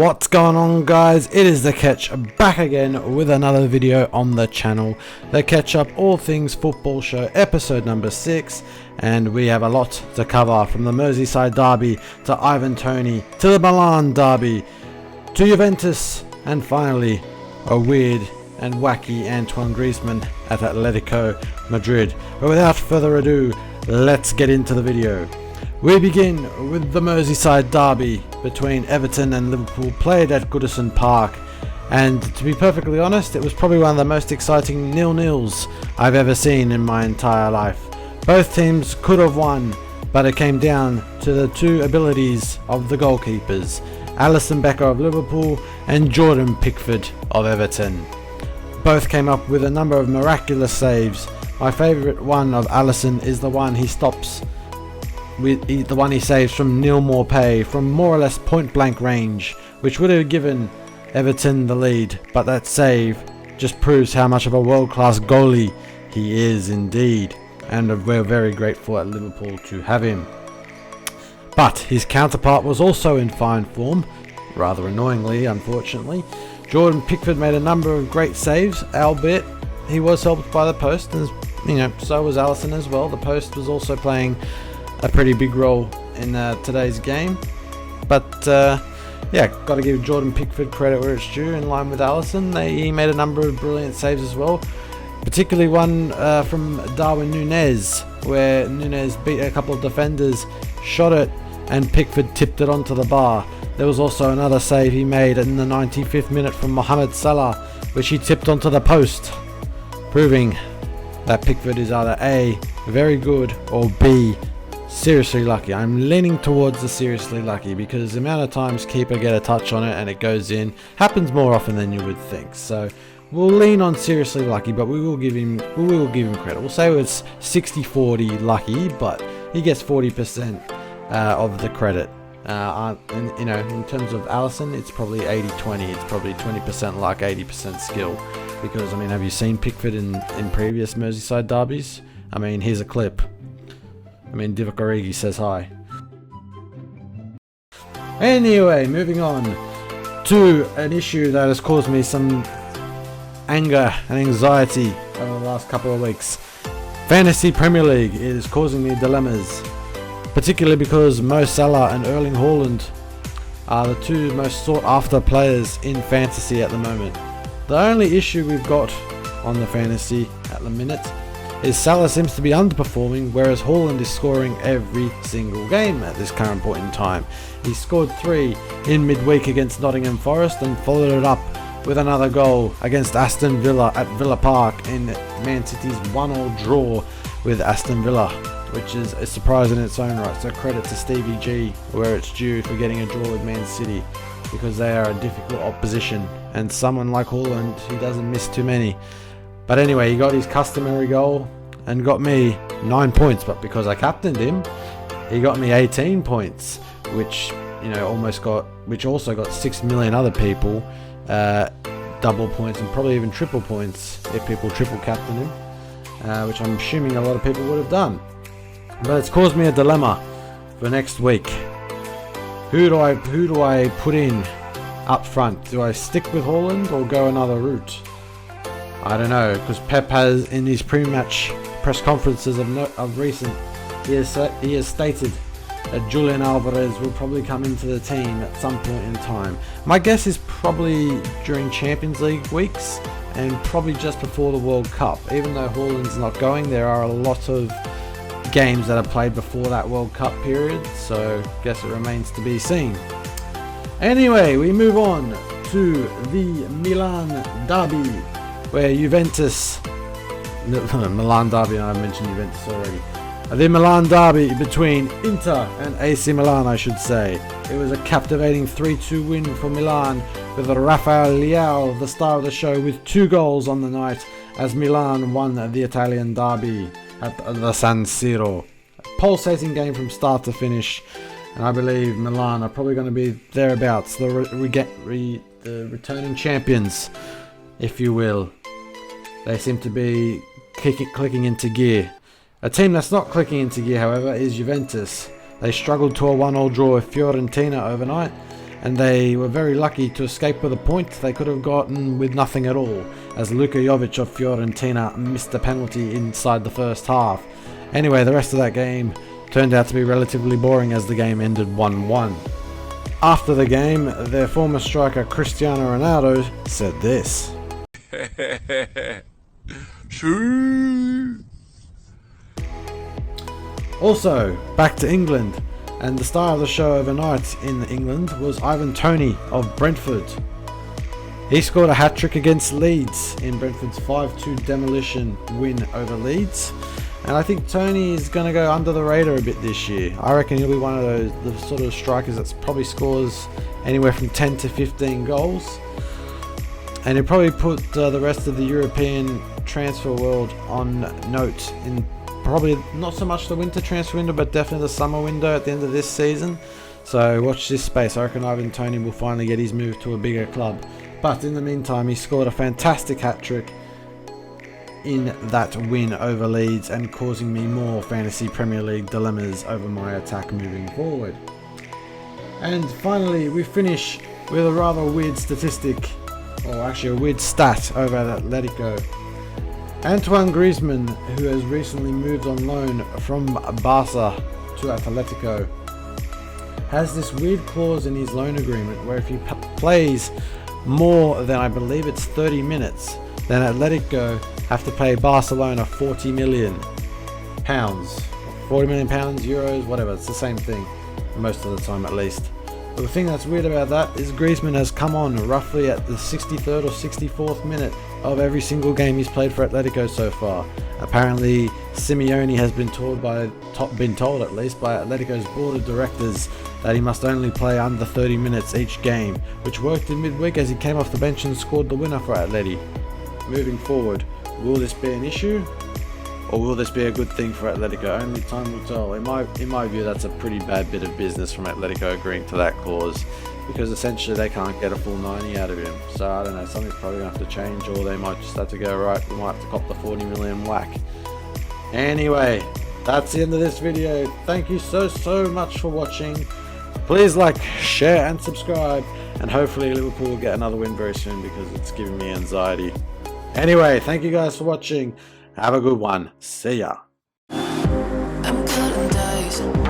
What's going on, guys? It is TheKetchUP back again with another video on the channel. TheKetchUP, all things football show, episode number 6, and we have a lot to cover, from the Merseyside Derby to Ivan Toney to the Milan Derby to Juventus, and finally a weird and wacky Antoine Griezmann at Atletico Madrid. But without further ado, let's get into the video. We begin with the Merseyside Derby between Everton and Liverpool, played at Goodison Park, and to be perfectly honest, it was probably one of the most exciting nil-nils I've ever seen in my entire life. Both teams could have won, but it came down to the two abilities of the goalkeepers, Alisson Becker of Liverpool and Jordan Pickford of Everton. Both came up with a number of miraculous saves. My favourite one of Alisson is the one he stops with, the one he saves from Neil Maupay from more or less point blank range, which would have given Everton the lead, but that save just proves how much of a world-class goalie he is indeed, and we're very grateful at Liverpool to have him. But his counterpart was also in fine form, rather annoyingly, unfortunately. Jordan Pickford made a number of great saves, albeit he was helped by the post, and so was Alisson as well. The post was also playing a pretty big role in today's game, but yeah, got to give Jordan Pickford credit where it's due. In line with Alisson, he made a number of brilliant saves as well, particularly one from Darwin Núñez, where Núñez beat a couple of defenders, shot it, and Pickford tipped it onto the bar. There was also another save he made in the 95th minute from Mohamed Salah, which he tipped onto the post, proving that Pickford is either A, very good, or B, seriously lucky. I'm leaning towards the seriously lucky, because the amount of times keeper get a touch on it and it goes in happens more often than you would think. So we'll lean on seriously lucky, but we will give him credit. We'll say it's 60-40 lucky, but he gets 40% of the credit. In terms of Alisson, it's probably 80-20. It's probably 20% luck, 80% skill. Because have you seen Pickford in previous Merseyside derbies? Here's a clip. Divock Origi says hi. Anyway, moving on to an issue that has caused me some anger and anxiety over the last couple of weeks. Fantasy Premier League is causing me dilemmas, particularly because Mo Salah and Erling Haaland are the two most sought after players in fantasy at the moment. The only issue we've got on the fantasy at the minute is Salah seems to be underperforming, whereas Haaland is scoring every single game at this current point in time. He scored 3 in midweek against Nottingham Forest and followed it up with another goal against Aston Villa at Villa Park in Man City's 1-1 draw with Aston Villa, which is a surprise in its own right. So credit to Stevie G where it's due for getting a draw with Man City, because they are a difficult opposition, and someone like Haaland, he doesn't miss too many. But anyway, he got his customary goal and got me 9 points, but because I captained him, he got me 18 points, which also got 6 million other people double points and probably even triple points if people triple captain him, which I'm assuming a lot of people would have done. But it's caused me a dilemma for next week. Who do I put in up front? Do I stick with Haaland or go another route? I don't know, because Pep has, in his pre-match press conferences of recent, he has stated that Julian Alvarez will probably come into the team at some point in time. My guess is probably during Champions League weeks and probably just before the World Cup. Even though Haaland's not going, there are a lot of games that are played before that World Cup period, so I guess it remains to be seen. Anyway, we move on to the Milan Derby, where Milan Derby, I mentioned Juventus already. The Milan Derby between Inter and AC Milan, I should say. It was a captivating 3-2 win for Milan, with Rafael Leao the star of the show with 2 goals on the night, as Milan won the Italian derby at the San Siro. A pulsating game from start to finish, and I believe Milan are probably going to be thereabouts, the returning champions, if you will. They seem to be clicking into gear. A team that's not clicking into gear, however, is Juventus. They struggled to a 1-1 draw with Fiorentina overnight, and they were very lucky to escape with a point they could have gotten with nothing at all, as Luka Jovic of Fiorentina missed a penalty inside the first half. Anyway, the rest of that game turned out to be relatively boring as the game ended 1-1. After the game, their former striker Cristiano Ronaldo said this. Also, back to England, and the star of the show overnight in England was Ivan Toney of Brentford. He scored a hat-trick against Leeds in Brentford's 5-2 demolition win over Leeds. And I think Toney is going to go under the radar a bit this year. I reckon he'll be one of the sort of strikers that probably scores anywhere from 10 to 15 goals. And he'll probably put the rest of the European transfer world on note in probably not so much the winter transfer window, but definitely the summer window at the end of this season. So watch this space. I reckon Ivan Toney will finally get his move to a bigger club. But in the meantime, he scored a fantastic hat-trick in that win over Leeds and causing me more fantasy Premier League dilemmas over my attack moving forward. And finally, we finish with a rather weird statistic, or actually a weird stat over at Atletico. Antoine Griezmann, who has recently moved on loan from Barca to Atletico, has this weird clause in his loan agreement where if he plays more than, I believe it's 30 minutes, then Atletico have to pay Barcelona 40 million pounds, 40 million pounds, euros, whatever, it's the same thing, most of the time at least. But the thing that's weird about that is Griezmann has come on roughly at the 63rd or 64th minute of every single game he's played for Atletico so far. Apparently Simeone has been told at least by Atletico's board of directors that he must only play under 30 minutes each game, which worked in midweek as he came off the bench and scored the winner for Atleti. Moving forward, will this be an issue, or will this be a good thing for Atletico? Only time will tell. In my view, that's a pretty bad bit of business from Atletico agreeing to that clause, because essentially they can't get a full 90 out of him. So I don't know, something's probably going to have to change, or they might just have to go, right, we might have to cop the 40 million whack. Anyway, that's the end of this video. Thank you so much for watching. Please like, share and subscribe, and hopefully Liverpool will get another win very soon because it's giving me anxiety. Anyway, thank you guys for watching. Have a good one. See ya. I'm cutting days.